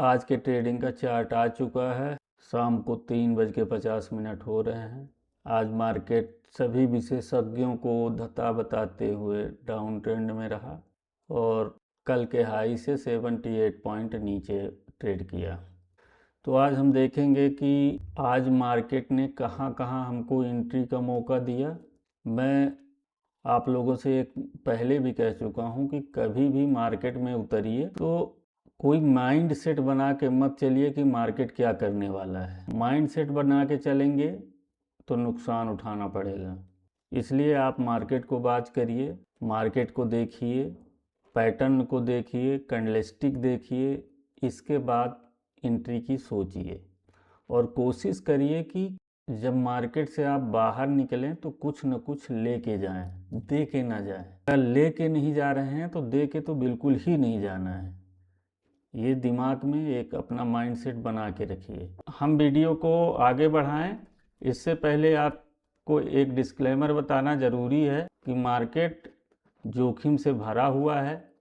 आज के ट्रेडिंग का चार्ट आ चुका है। शाम को 3:50 हो रहे हैं। आज मार्केट सभी विशेषज्ञों को धता बताते हुए डाउन ट्रेंड में रहा और कल के हाई से 78 पॉइंट नीचे ट्रेड किया। तो आज हम देखेंगे कि आज मार्केट ने कहां कहां हमको एंट्री का मौका दिया। मैं आप लोगों से एक पहले भी कह चुका हूं कि कभी भी मार्केट में उतरिए तो कोई माइंड सेट बना के मत चलिए कि मार्केट क्या करने वाला है। माइंड सेट बना के चलेंगे तो नुकसान उठाना पड़ेगा। इसलिए आप मार्केट को बाज करिए, मार्केट को देखिए, पैटर्न को देखिए, कैंडलस्टिक देखिए, इसके बाद एंट्री की सोचिए और कोशिश करिए कि जब मार्केट से आप बाहर निकलें तो कुछ न कुछ लेके जाएं, दे के ना जाएं। अगर लेके नहीं जा रहे हैं तो दे के तो बिल्कुल ही नहीं जाना है। ये दिमाग में एक अपना माइंडसेट बना के रखिए। हम वीडियो को आगे बढ़ाएं इससे पहले आपको एक डिस्क्लेमर बताना ज़रूरी है कि मार्केट जोखिम से भरा हुआ है।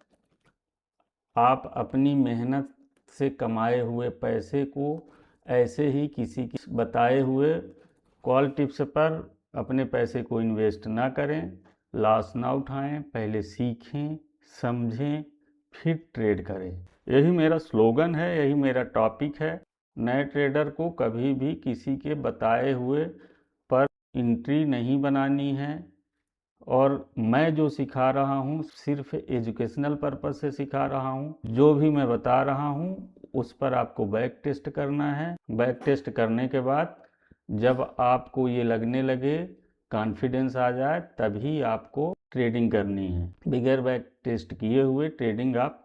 आप अपनी मेहनत से कमाए हुए पैसे को ऐसे ही किसी की बताए हुए कॉल टिप्स पर अपने पैसे को इन्वेस्ट ना करें, लॉस ना उठाएं। पहले सीखें, समझें, फिर ट्रेड करें। यही मेरा स्लोगन है, यही मेरा टॉपिक है। नए ट्रेडर को कभी भी किसी के बताए हुए पर एंट्री नहीं बनानी है और मैं जो सिखा रहा हूँ सिर्फ एजुकेशनल पर्पस से सिखा रहा हूँ। जो भी मैं बता रहा हूँ उस पर आपको बैक टेस्ट करना है। बैक टेस्ट करने के बाद जब आपको ये लगने लगे, कॉन्फिडेंस आ जाए, तभी आपको ट्रेडिंग करनी है। बगैर बैक टेस्ट किए हुए ट्रेडिंग आप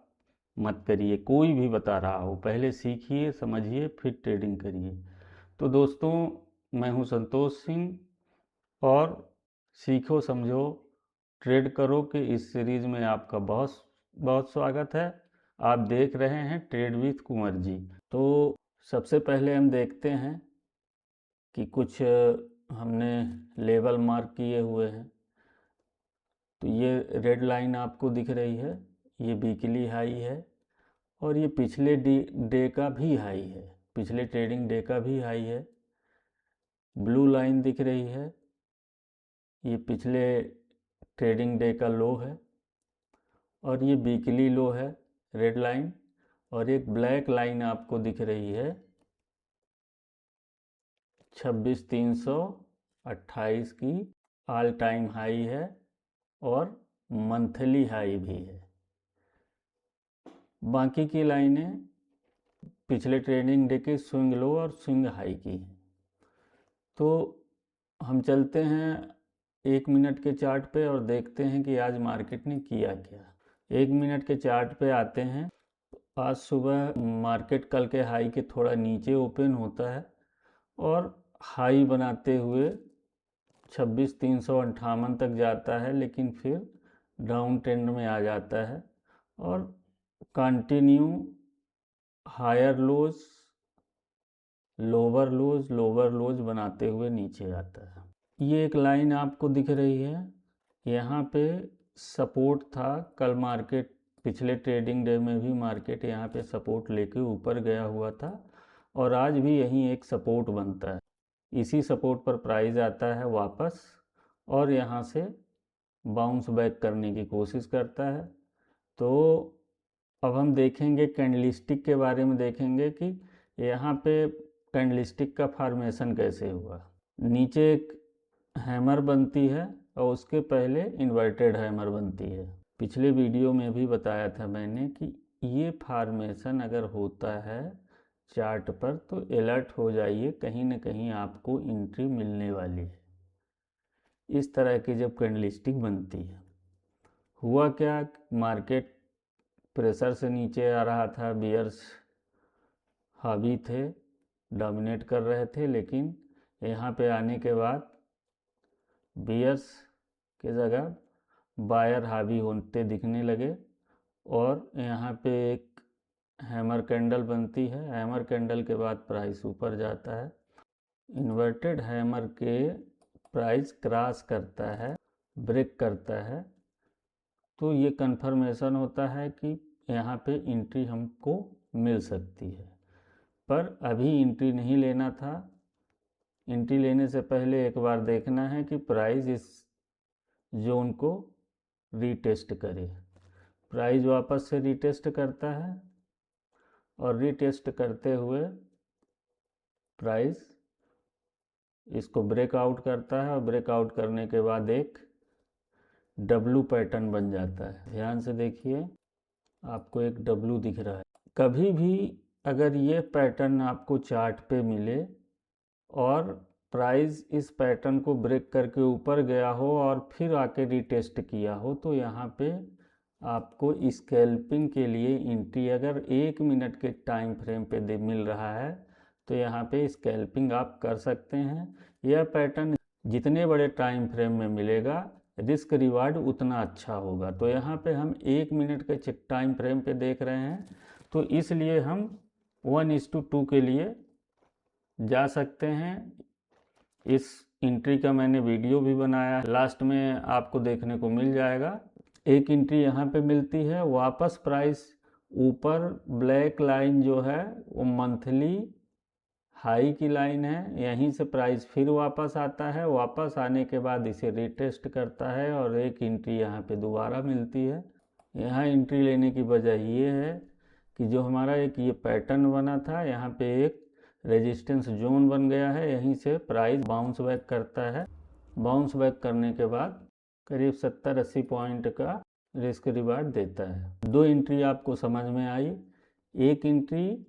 मत करिए। कोई भी बता रहा हो पहले सीखिए, समझिए, फिर ट्रेडिंग करिए। तो दोस्तों, मैं हूँ संतोष सिंह और सीखो समझो ट्रेड करो के इस सीरीज में आपका बहुत बहुत स्वागत है। आप देख रहे हैं ट्रेड विथ कुंवर जी। तो सबसे पहले हम देखते हैं कि कुछ हमने लेवल मार्क किए हुए हैं। तो ये रेड लाइन आपको दिख रही है, ये वीकली हाई है और ये पिछले डे का भी हाई है, पिछले ट्रेडिंग डे का भी हाई है। ब्लू लाइन दिख रही है, ये पिछले ट्रेडिंग डे का लो है और ये वीकली लो है, रेड लाइन। और एक ब्लैक लाइन आपको दिख रही है 26,328 की ऑल टाइम हाई है और मंथली हाई भी है। बाकी की लाइनें पिछले ट्रेडिंग डे के स्विंग लो और स्विंग हाई की हैं। तो हम चलते हैं 1 मिनट के चार्ट पे और देखते हैं कि आज मार्केट ने किया क्या। 1 मिनट के चार्ट पे आते हैं। आज सुबह मार्केट कल के हाई के थोड़ा नीचे ओपन होता है और हाई बनाते हुए 26,358 तक जाता है, लेकिन फिर डाउन ट्रेंड में आ जाता है और continue higher lows lower lows बनाते हुए नीचे आता है। ये एक लाइन आपको दिख रही है, यहाँ पे सपोर्ट था। कल मार्केट पिछले ट्रेडिंग डे में भी मार्केट यहाँ पे सपोर्ट लेके ऊपर गया हुआ था और आज भी यहीं एक सपोर्ट बनता है। इसी सपोर्ट पर प्राइस आता है वापस और यहाँ से बाउंस बैक करने की कोशिश करता है। तो अब हम देखेंगे कैंडलस्टिक के बारे में, देखेंगे कि यहाँ पे कैंडलस्टिक का फॉर्मेशन कैसे हुआ। नीचे एक हैमर बनती है और उसके पहले इन्वर्टेड हैमर बनती है। पिछले वीडियो में भी बताया था मैंने कि ये फॉर्मेशन अगर होता है चार्ट पर तो अलर्ट हो जाइए, कहीं ना कहीं आपको एंट्री मिलने वाली है। इस तरह की जब कैंडलस्टिक बनती है, हुआ क्या, मार्केट प्रेशर से नीचे आ रहा था, बियर्स हावी थे, डोमिनेट कर रहे थे, लेकिन यहाँ पे आने के बाद बियर्स के जगह बायर हावी होते दिखने लगे और यहाँ पे एक हैमर कैंडल बनती है। हैमर कैंडल के बाद प्राइस ऊपर जाता है। इन्वर्टेड हैमर के प्राइस क्रॉस करता है, ब्रेक करता है, तो ये कंफर्मेशन होता है कि यहाँ पे एंट्री हमको मिल सकती है। पर अभी एंट्री नहीं लेना था। एंट्री लेने से पहले एक बार देखना है कि प्राइस इस जोन को रीटेस्ट करे। प्राइस वापस से रीटेस्ट करता है और रीटेस्ट करते हुए प्राइस इसको ब्रेकआउट करता है और ब्रेकआउट करने के बाद एक डब्लू पैटर्न बन जाता है। ध्यान से देखिए, आपको एक डब्लू दिख रहा है। कभी भी अगर ये पैटर्न आपको चार्ट पे मिले और प्राइस इस पैटर्न को ब्रेक करके ऊपर गया हो और फिर आके रीटेस्ट किया हो, तो यहाँ पे आपको स्कैल्पिंग के लिए एंट्री अगर 1 मिनट के टाइम फ्रेम पे मिल रहा है तो यहाँ पे स्कैल्पिंग आप कर सकते हैं। यह पैटर्न जितने बड़े टाइम फ्रेम में मिलेगा, रिस्क रिवार्ड उतना अच्छा होगा। तो यहाँ पे हम 1 मिनट के टाइम फ्रेम पे देख रहे हैं, तो इसलिए हम 1:2 के लिए जा सकते हैं। इस एंट्री का मैंने वीडियो भी बनाया है, लास्ट में आपको देखने को मिल जाएगा। एक एंट्री यहाँ पे मिलती है, वापस प्राइस ऊपर ब्लैक लाइन जो है वो मंथली हाई की लाइन है, यहीं से प्राइस फिर वापस आता है। वापस आने के बाद इसे रीटेस्ट करता है और एक एंट्री यहाँ पे दोबारा मिलती है। यहाँ एंट्री लेने की वजह ये है कि जो हमारा एक ये पैटर्न बना था, यहाँ पे एक रेजिस्टेंस जोन बन गया है, यहीं से प्राइस बाउंस बैक करता है। बाउंस बैक करने के बाद करीब 70-80 पॉइंट का रिस्क रिवार्ड देता है। 2 एंट्री आपको समझ में आई। एक एंट्री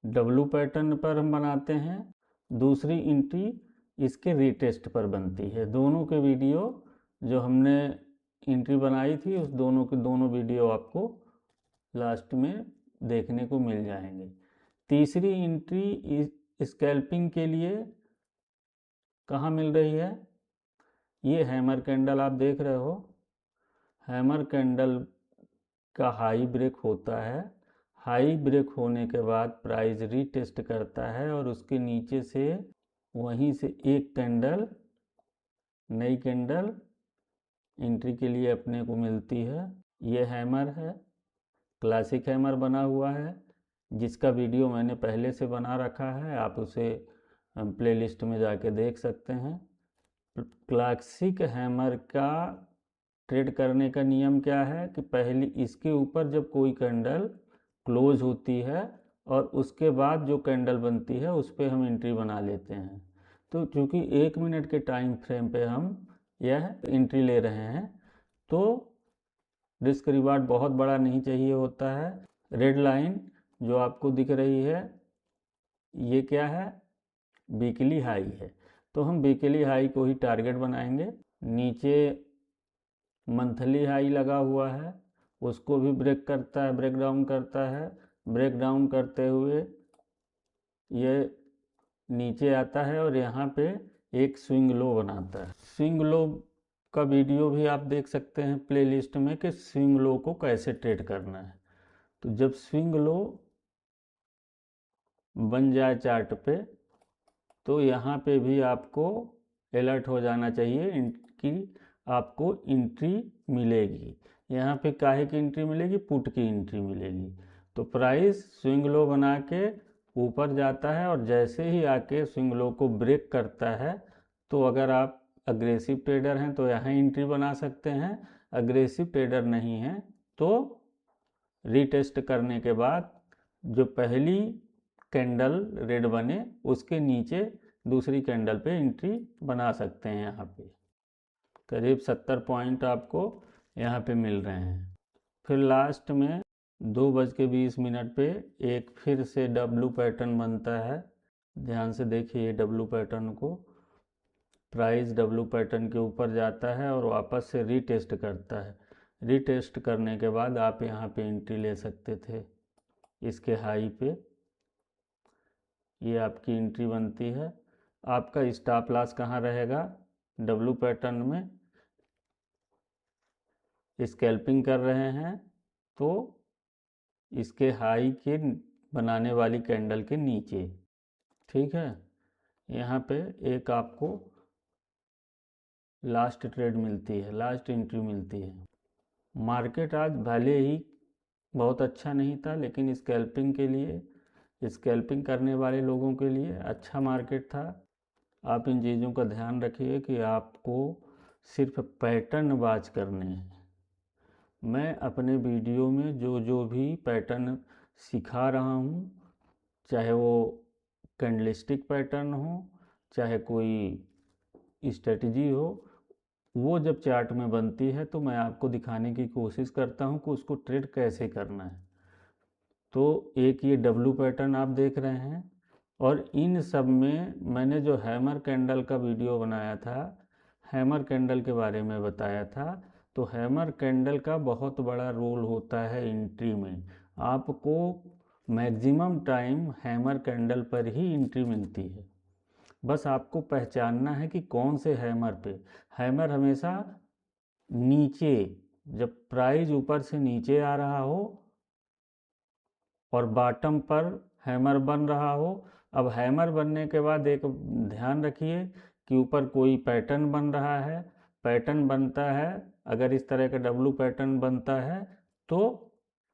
डब्लू पैटर्न पर हम बनाते हैं, दूसरी एंट्री इसके रीटेस्ट पर बनती है। दोनों के वीडियो जो हमने एंट्री बनाई थी, उस दोनों के दोनों वीडियो आपको लास्ट में देखने को मिल जाएंगे। तीसरी एंट्री स्कैल्पिंग के लिए कहाँ मिल रही है? ये हैमर कैंडल आप देख रहे हो। हैमर कैंडल का हाई ब्रेक होता है। हाई ब्रेक होने के बाद प्राइस रीटेस्ट करता है और उसके नीचे से वहीं से एक कैंडल, नई कैंडल एंट्री के लिए अपने को मिलती है। ये हैमर है, क्लासिक हैमर बना हुआ है, जिसका वीडियो मैंने पहले से बना रखा है, आप उसे प्लेलिस्ट में जाके देख सकते हैं। क्लासिक हैमर का ट्रेड करने का नियम क्या है कि पहले इसके ऊपर जब कोई कैंडल क्लोज होती है और उसके बाद जो कैंडल बनती है उस पर हम एंट्री बना लेते हैं। तो चूँकि 1 मिनट के टाइम फ्रेम पे हम यह एंट्री ले रहे हैं, तो रिस्क रिवार्ड बहुत बड़ा नहीं चाहिए होता है। रेड लाइन जो आपको दिख रही है, ये क्या है? वीकली हाई है, तो हम वीकली हाई को ही टारगेट बनाएंगे। नीचे मंथली हाई लगा हुआ है, उसको भी ब्रेक करता है, ब्रेक डाउन करता है। ब्रेक डाउन करते हुए ये नीचे आता है और यहाँ पे एक स्विंग लो बनाता है। स्विंग लो का वीडियो भी आप देख सकते हैं प्लेलिस्ट में कि स्विंग लो को कैसे ट्रेड करना है। तो जब स्विंग लो बन जाए चार्ट पे, तो यहाँ पे भी आपको अलर्ट हो जाना चाहिए कि आपको एंट्री मिलेगी। यहाँ पे काहे की एंट्री मिलेगी? पुट की एंट्री मिलेगी। तो प्राइस स्विंग लो बना के ऊपर जाता है और जैसे ही आके स्विंग लो को ब्रेक करता है, तो अगर आप अग्रेसिव ट्रेडर हैं तो यहाँ एंट्री बना सकते हैं। अग्रेसिव ट्रेडर नहीं हैं तो रीटेस्ट करने के बाद जो पहली कैंडल रेड बने उसके नीचे दूसरी कैंडल पे एंट्री बना सकते हैं। यहाँ पे करीब 70 पॉइंट आपको यहाँ पे मिल रहे हैं। फिर लास्ट में 2:20 पे एक फिर से डब्लू पैटर्न बनता है। ध्यान से देखिए डब्लू पैटर्न को। प्राइस डब्लू पैटर्न के ऊपर जाता है और वापस से रीटेस्ट करता है। रीटेस्ट करने के बाद आप यहाँ पे एंट्री ले सकते थे इसके हाई पे। ये आपकी एंट्री बनती है। आपका स्टॉप लॉस कहाँ रहेगा? डब्लू पैटर्न में स्कैल्पिंग कर रहे हैं तो इसके हाई के बनाने वाली कैंडल के नीचे, ठीक है। यहाँ पे एक आपको लास्ट ट्रेड मिलती है, लास्ट एंट्री मिलती है। मार्केट आज भले ही बहुत अच्छा नहीं था, लेकिन स्कैल्पिंग के लिए, स्कैल्पिंग करने वाले लोगों के लिए अच्छा मार्केट था। आप इन चीज़ों का ध्यान रखिए कि आपको सिर्फ पैटर्न वाच करने हैं। मैं अपने वीडियो में जो जो भी पैटर्न सिखा रहा हूँ, चाहे वो कैंडलस्टिक पैटर्न हो, चाहे कोई स्ट्रेटजी हो, वो जब चार्ट में बनती है तो मैं आपको दिखाने की कोशिश करता हूँ कि उसको ट्रेड कैसे करना है। तो एक ये डब्लू पैटर्न आप देख रहे हैं, और इन सब में मैंने जो हैमर कैंडल का वीडियो बनाया था, हैमर कैंडल के बारे में बताया था। तो हैमर कैंडल का बहुत बड़ा रोल होता है एंट्री में। आपको मैक्सिमम टाइम हैमर कैंडल पर ही एंट्री मिलती है। बस आपको पहचानना है कि कौन से हैमर पे। हैमर हमेशा नीचे, जब प्राइस ऊपर से नीचे आ रहा हो और बॉटम पर हैमर बन रहा हो। अब हैमर बनने के बाद एक ध्यान रखिए कि ऊपर कोई पैटर्न बन रहा है। पैटर्न बनता है, अगर इस तरह का डब्लू पैटर्न बनता है तो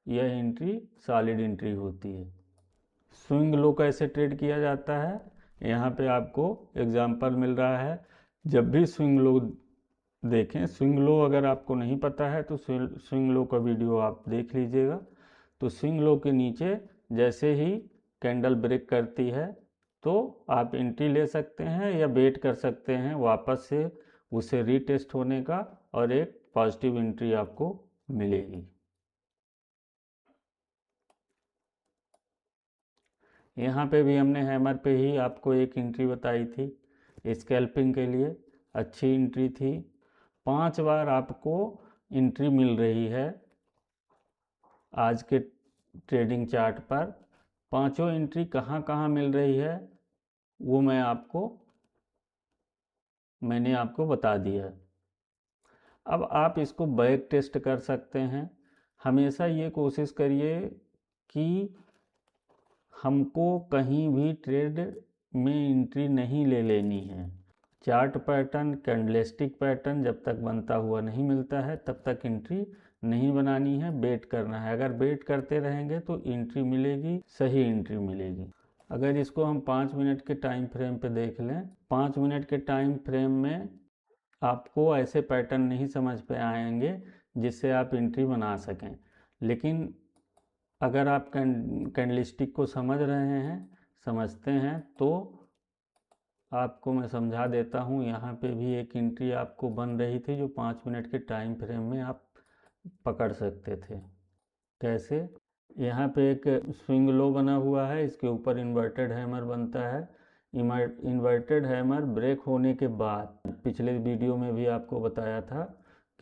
यह एंट्री सॉलिड एंट्री होती है। स्विंग लो कैसे ट्रेड किया जाता है, यहाँ पे आपको एग्जांपल मिल रहा है। जब भी स्विंग लो देखें, स्विंग लो अगर आपको नहीं पता है तो स्विंग लो का वीडियो आप देख लीजिएगा। तो स्विंग लो के नीचे जैसे ही कैंडल ब्रेक करती है तो आप एंट्री ले सकते हैं या वेट कर सकते हैं वापस से उसे रीटेस्ट होने का, और एक पॉजिटिव एंट्री आपको मिलेगी। यहाँ पे भी हमने हैमर पे ही आपको एक एंट्री बताई थी स्कैल्पिंग के लिए, अच्छी एंट्री थी। 5 बार आपको एंट्री मिल रही है आज के ट्रेडिंग चार्ट पर। पांचों एंट्री कहाँ कहाँ मिल रही है वो मैंने आपको बता दिया। अब आप इसको बैक टेस्ट कर सकते हैं। हमेशा ये कोशिश करिए कि हमको कहीं भी ट्रेड में एंट्री नहीं ले लेनी है। चार्ट पैटर्न, कैंडलस्टिक पैटर्न जब तक बनता हुआ नहीं मिलता है तब तक एंट्री नहीं बनानी है, वेट करना है। अगर वेट करते रहेंगे तो एंट्री मिलेगी, सही एंट्री मिलेगी। अगर इसको हम 5 मिनट के टाइम फ्रेम पे देख लें, 5 मिनट के टाइम फ्रेम में आपको ऐसे पैटर्न नहीं समझ पे आएंगे जिससे आप एंट्री बना सकें। लेकिन अगर आप कैंडलस्टिक को समझ रहे हैं, समझते हैं, तो आपको मैं समझा देता हूँ। यहाँ पे भी एक एंट्री आपको बन रही थी जो 5 मिनट के टाइम फ्रेम में आप पकड़ सकते थे। कैसे? यहाँ पे एक स्विंग लो बना हुआ है, इसके ऊपर इन्वर्टेड हैमर बनता है। इन्वर्टेड हैमर ब्रेक होने के बाद, पिछले वीडियो में भी आपको बताया था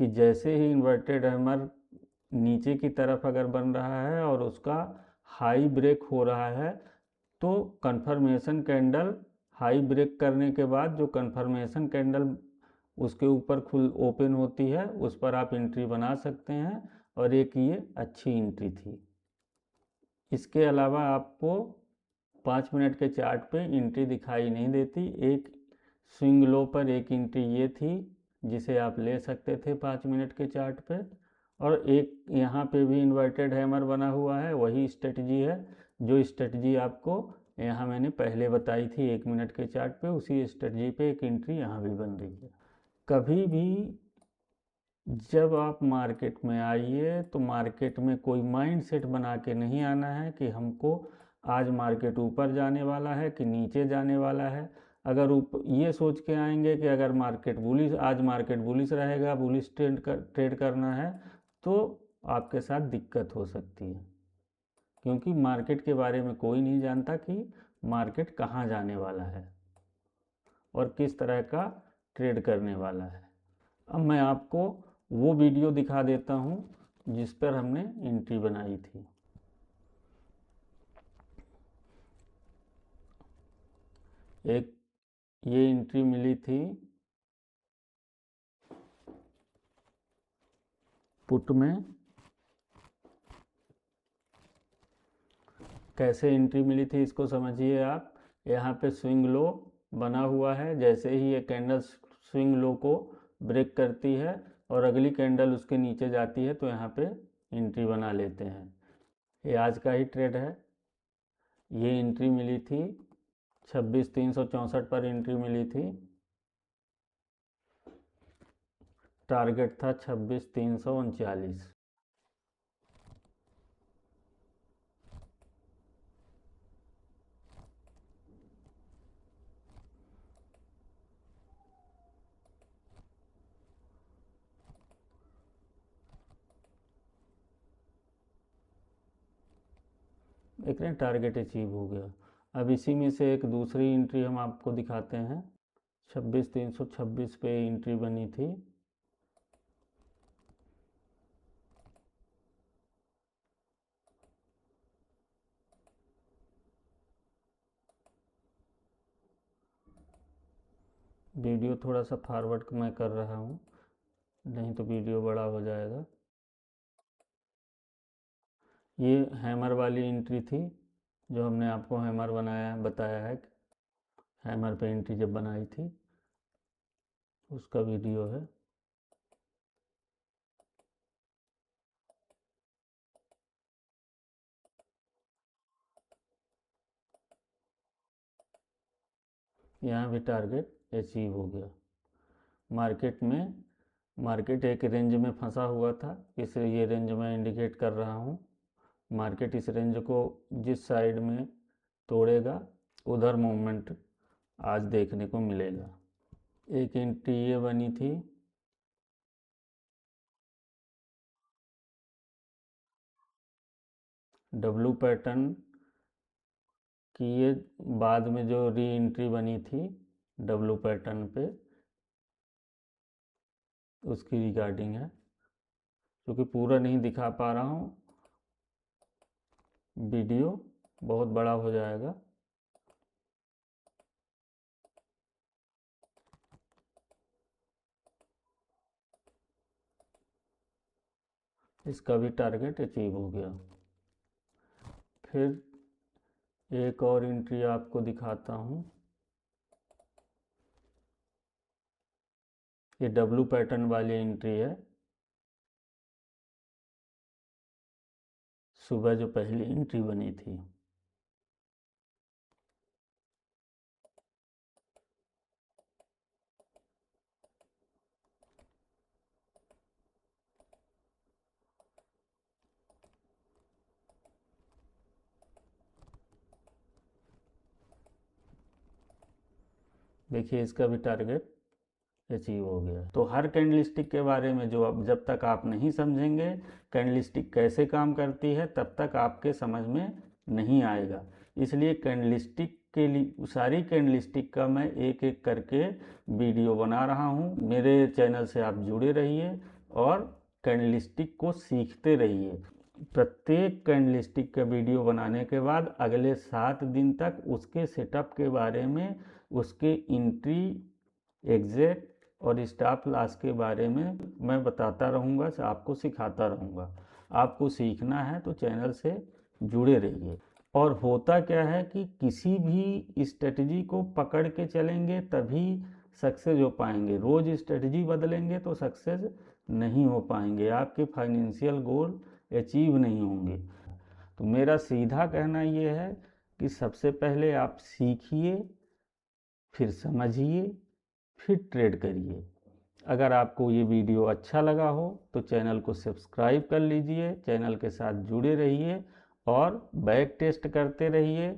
कि जैसे ही इन्वर्टेड हैमर नीचे की तरफ अगर बन रहा है और उसका हाई ब्रेक हो रहा है तो कंफर्मेशन कैंडल, हाई ब्रेक करने के बाद जो कंफर्मेशन कैंडल उसके ऊपर खुल ओपन होती है उस पर आप एंट्री बना सकते हैं, और एक ये अच्छी एंट्री थी। इसके अलावा आपको 5 मिनट के चार्ट पे एंट्री दिखाई नहीं देती। एक स्विंग लो पर एक एंट्री ये थी जिसे आप ले सकते थे 5 मिनट के चार्ट पे, और एक यहाँ पे भी इन्वर्टेड हैमर बना हुआ है, वही स्ट्रेटजी है जो स्ट्रेटजी आपको यहाँ मैंने पहले बताई थी 1 मिनट के चार्ट पे। उसी स्ट्रेटजी पे एक एंट्री यहाँ भी बन रही है। कभी भी जब आप मार्केट में आइए तो मार्केट में कोई माइंड सेट बना के नहीं आना है कि हमको आज मार्केट ऊपर जाने वाला है कि नीचे जाने वाला है। अगर ये सोच के आएंगे कि अगर मार्केट बुलिश, आज मार्केट बुलिश रहेगा, बुलिश ट्रेड करना है, तो आपके साथ दिक्कत हो सकती है। क्योंकि मार्केट के बारे में कोई नहीं जानता कि मार्केट कहाँ जाने वाला है और किस तरह का ट्रेड करने वाला है। अब मैं आपको वो वीडियो दिखा देता हूँ जिस पर हमने एंट्री बनाई थी। एक ये एंट्री मिली थी पुट में। कैसे एंट्री मिली थी इसको समझिए आप। यहाँ पे स्विंग लो बना हुआ है, जैसे ही ये कैंडल स्विंग लो को ब्रेक करती है और अगली कैंडल उसके नीचे जाती है तो यहाँ पे एंट्री बना लेते हैं। ये आज का ही ट्रेड है। ये एंट्री मिली थी 26,364 पर एंट्री मिली थी। टारगेट था 26,339। देख रहे हैं टारगेट अचीव हो गया। अब इसी में से एक दूसरी एंट्री हम आपको दिखाते हैं। 26,326 पे एंट्री बनी थी। वीडियो थोड़ा सा फॉरवर्ड मैं कर रहा हूँ, नहीं तो वीडियो बड़ा हो जाएगा। ये हैमर वाली एंट्री थी जो हमने आपको हैमर बताया है। हैमर पे एंट्री जब बनाई थी उसका वीडियो है। यहाँ भी टारगेट अचीव हो गया। मार्केट एक रेंज में फंसा हुआ था, इसलिए ये रेंज मैं इंडिकेट कर रहा हूँ। मार्केट इस रेंज को जिस साइड में तोड़ेगा उधर मूवमेंट आज देखने को मिलेगा। एक एंट्री ये बनी थी। डब्लू पैटर्न की ये बाद में जो री एंट्री बनी थी डब्लू पैटर्न पे, उसकी रिगार्डिंग है। क्योंकि पूरा नहीं दिखा पा रहा हूँ, वीडियो बहुत बड़ा हो जाएगा। इसका भी टारगेट अचीव हो गया। फिर एक और एंट्री आपको दिखाता हूँ। ये डब्लू पैटर्न वाली एंट्री है। सुबह जो पहली एंट्री बनी थी। देखिए इसका भी टारगेट अचीव हो गया। तो हर कैंडलस्टिक के बारे में जो अब जब तक आप नहीं समझेंगे कैंडलस्टिक कैसे काम करती है तब तक आपके समझ में नहीं आएगा। इसलिए कैंडलस्टिक के लिए सारी कैंडलस्टिक का मैं एक एक करके वीडियो बना रहा हूँ। मेरे चैनल से आप जुड़े रहिए और कैंडलस्टिक को सीखते रहिए। प्रत्येक कैंडलस्टिक का वीडियो बनाने के बाद अगले 7 दिन तक उसके सेटअप के बारे में, उसके एंट्री एग्जैक्ट और स्टॉप लॉस के बारे में मैं बताता रहूँगा, आपको सिखाता रहूँगा। आपको सीखना है तो चैनल से जुड़े रहिए। और होता क्या है कि किसी भी स्ट्रेटजी को पकड़ के चलेंगे तभी सक्सेस हो पाएंगे। रोज़ स्ट्रेटजी बदलेंगे तो सक्सेस नहीं हो पाएंगे, आपके फाइनेंशियल गोल अचीव नहीं होंगे। तो मेरा सीधा कहना ये है कि सबसे पहले आप सीखिए, फिर समझिए, फिर ट्रेड करिए। अगर आपको ये वीडियो अच्छा लगा हो तो चैनल को सब्सक्राइब कर लीजिए, चैनल के साथ जुड़े रहिए और बैक टेस्ट करते रहिए।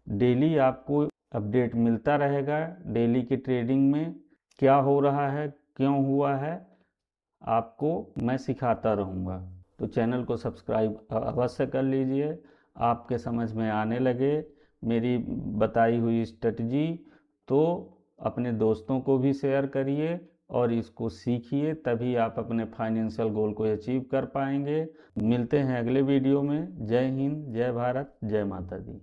डेली आपको अपडेट मिलता रहेगा। डेली की ट्रेडिंग में क्या हो रहा है, क्यों हुआ है, आपको मैं सिखाता रहूँगा। तो चैनल को सब्सक्राइब अवश्य कर लीजिए। आपके समझ में आने लगे मेरी बताई हुई स्ट्रेटजी तो अपने दोस्तों को भी शेयर करिए और इसको सीखिए, तभी आप अपने फाइनेंशियल गोल को अचीव कर पाएंगे। मिलते हैं अगले वीडियो में। जय हिंद, जय भारत, जय माता दी।